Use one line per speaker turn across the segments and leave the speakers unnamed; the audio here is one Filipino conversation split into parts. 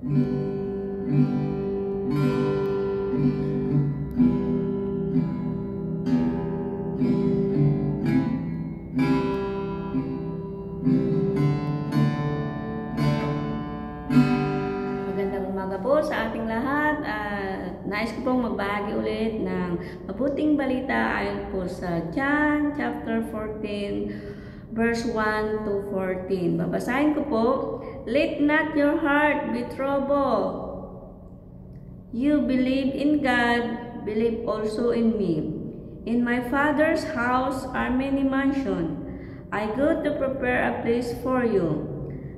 Magandang umaga po sa ating lahat. Nais ko pong magbahagi ulit ng mabuting balita ayon po sa John chapter 14 verse 1 to 14. Babasahin ko po. Let not your heart be troubled. You believe in God, believe also in me. In my Father's house are many mansions. I go to prepare a place for you.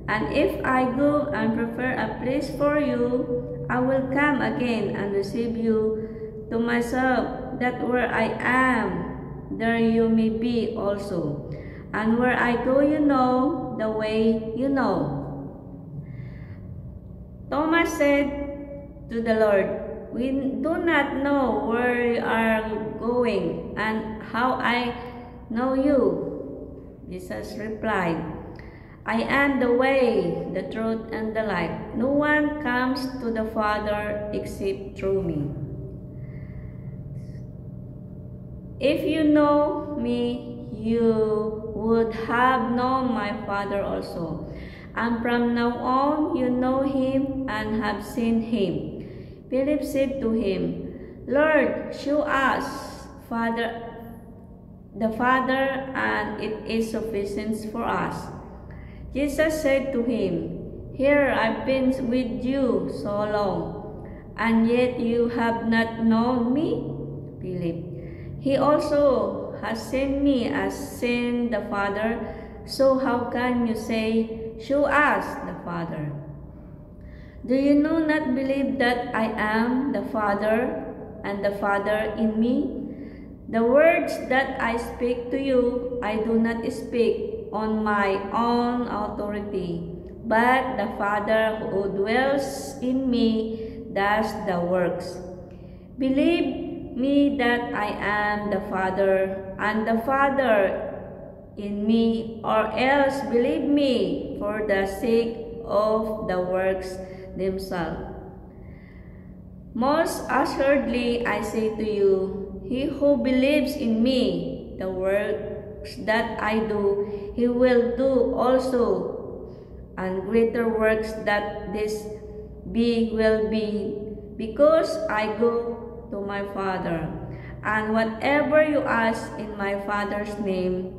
And if I go and prepare a place for you, I will come again and receive you to myself, that where I am, there you may be also. And where I go, you know the way you know. Thomas said to the Lord, we do not know where you are going and how I know you. Jesus replied, I am the way, the truth, and the life. No one comes to the Father except through me. If you know me, you would have known my Father also. And from now on, you know him and have seen him. Philip said to him, Lord, show us the Father, and it is sufficient for us. Jesus said to him, Here I've been with you so long, and yet you have not known me, Philip. He also has seen me as seen the Father, so how can you say, Show us the Father? Do you not believe that I am the Father, and the Father in me? The words that I speak to you, I do not speak on my own authority, but the Father who dwells in me does the works. Believe me that I am the Father, and the Father in me, or else believe me for the sake of the works themselves. Most assuredly I say to you, he who believes in me, the works that I do, he will do also, and greater works that this will be, because I go to my Father. And whatever you ask in my Father's name,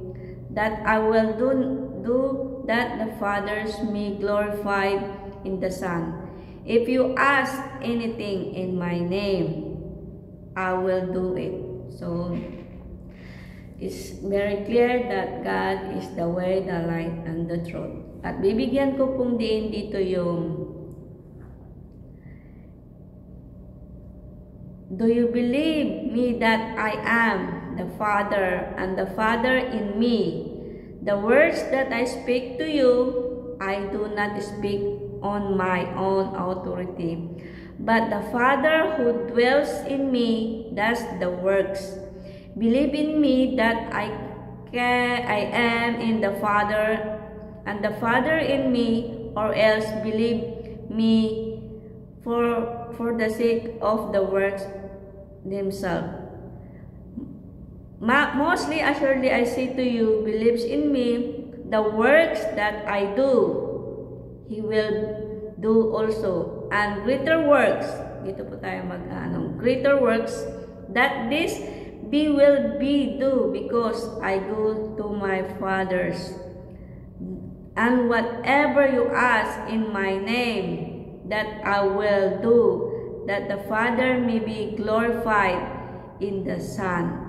that I will do that the Father may glorified in the Son. If you ask anything in my name, I will do it. So, it's very clear that God is the way, the light, and the truth. At bibigyan ko pong din dito yung Do you believe me that I am the Father, and the Father in me? The words that I speak to you, I do not speak on my own authority, but the Father who dwells in me does the works. Believe in me that I am in the Father, and the Father in me, or else believe me for the sake of the works themselves. Mostly assuredly I say to you, believes in me, the works that I do, he will do also. And greater works, dito po tayo greater works, that this will be do, because I go to my Father's. And whatever you ask in my name, that I will do, that the Father may be glorified in the Son.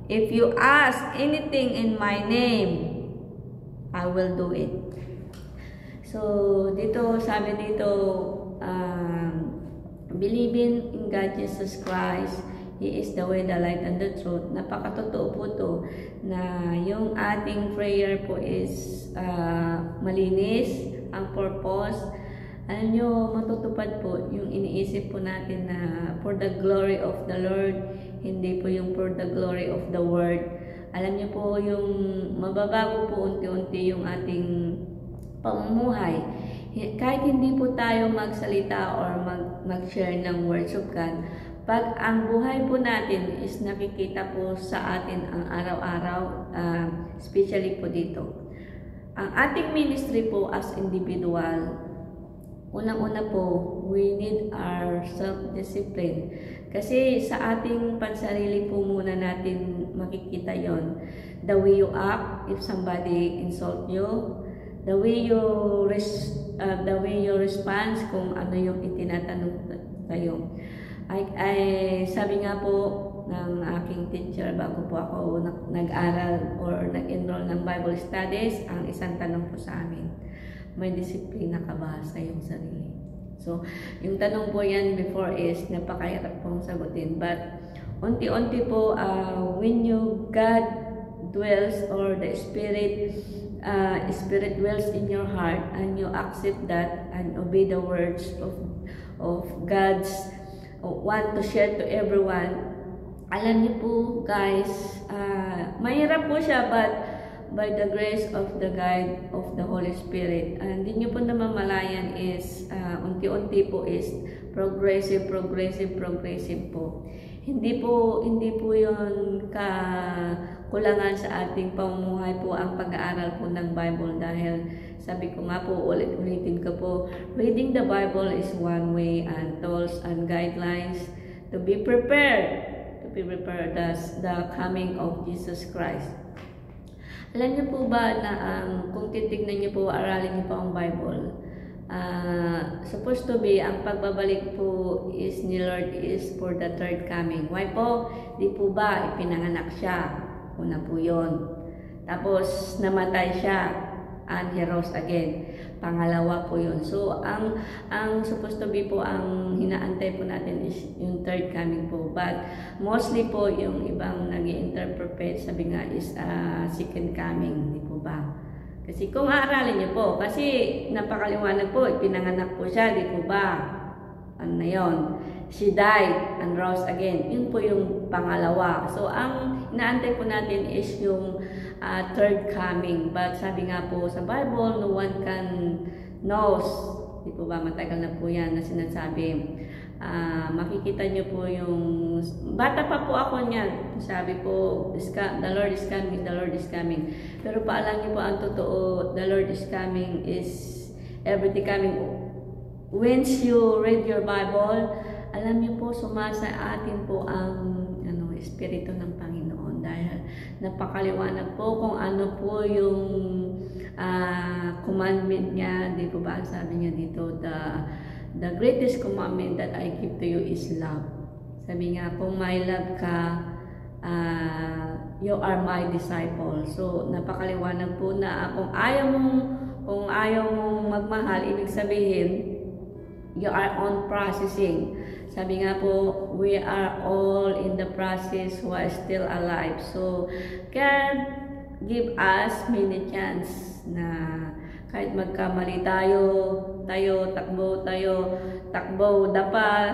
If you ask anything in my name, I will do it. So, dito, sabi dito, believing in God Jesus Christ, He is the way, the light, and the truth. Napakatotoo po to na yung ating prayer po is malinis, ang purpose. Alam nyo, matutupad po yung iniisip po natin na for the glory of the Lord, hindi po yung for the glory of the world. Alam nyo po, yung mababago po unti-unti yung ating pamumuhay. Kahit hindi po tayo magsalita or mag-share ng words of God, pag ang buhay po natin is nakikita po sa atin ang araw-araw, especially po dito. Ang ating ministry po as individual, unang-una po, we need our self-discipline. Kasi sa ating pansarili po muna natin makikita yon. The way you act, if somebody insult you, the way you respond kung ano yung itinatanong kayo. Sabi nga po ng aking teacher bago po ako nag-aral or nag-enroll ng Bible studies, ang isang tanong po sa amin, may disiplina ka ba sa iyong sarili? So, yung tanong po yan before is napakahirap pong sagutin. But, unti-unti po, when God dwells or the Spirit dwells in your heart and you accept that and obey the words of God's want to share to everyone, alam niyo po guys, mahirap po siya but by the grace of the guide of the Holy Spirit, hindi niyo po namamalayan is unti-unti po is progressive po. Hindi po yun kakulangan sa ating pamumuhay po ang pag-aaral po ng Bible dahil sabi ko nga po, ulit-ulitin ko po, reading the Bible is one way and tools and guidelines to be prepared as the coming of Jesus Christ. Alam niyo po ba na kung titignan niyo po, aralin niyo po ang Bible, supposed to be, ang pagbabalik po is ni Lord is for the third coming. Why po? Di po ba ipinanganak siya? Una po yun. Tapos namatay siya and he rose again. Pangalawa po yun. So, ang supposed to be po, ang hinaantay po natin is yung third coming po. But, mostly po, yung ibang nag-i-interpret, sabi nga is second coming. Di po ba? Kasi kung aaralin niyo po, kasi napakaliwanag po, ipinanganak po siya, di po ba? Ano na yun? She died and rose again. Yun po yung pangalawa. So, ang inaantay po natin is yung third coming. But sabi nga po sa Bible, no one can knows. Di po ba, matagal na po yan na sinasabi. Makikita nyo po yung, bata pa po ako niyan. Sabi po, the Lord is coming, the Lord is coming. Pero paalam nyo po ang totoo, the Lord is coming is everything coming. Once you read your Bible, alam niyo po, sumasa atin po ang Espiritu ng Panginoon dahil napakaliwanag po kung ano po yung commandment niya. Di po ba sabi niya dito, the greatest commandment that I give to you is love. Sabi nga, kung may love ka, you are my disciple. So napakaliwanag po na kung ayaw mong magmahal, ibig sabihin you are on processing. Sabi nga po, we are all in the process who are still alive. So, God give us many chance na kahit magkamali tayo, takbo, dapat,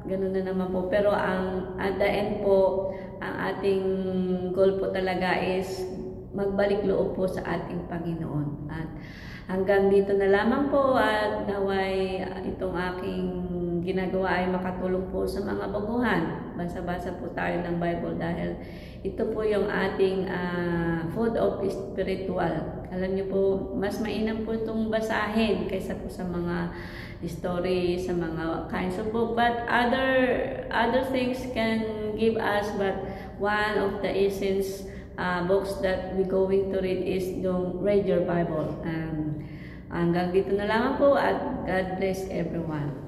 ganun na naman po. Pero at the end po, ang ating goal po talaga is magbalik loob po sa ating Panginoon. At hanggang dito na lamang po at naway itong aking ginagawa ay makatulong po sa mga baguhan. Basa-basa po tayo ng Bible dahil ito po yung ating food of spiritual. Alam niyo po, mas mainam po itong basahin kaysa po sa mga story, sa mga kinds of book. But other things can give us, but one of the essence books that we going to read is yung read your Bible. Hanggang dito na lang po at God bless everyone.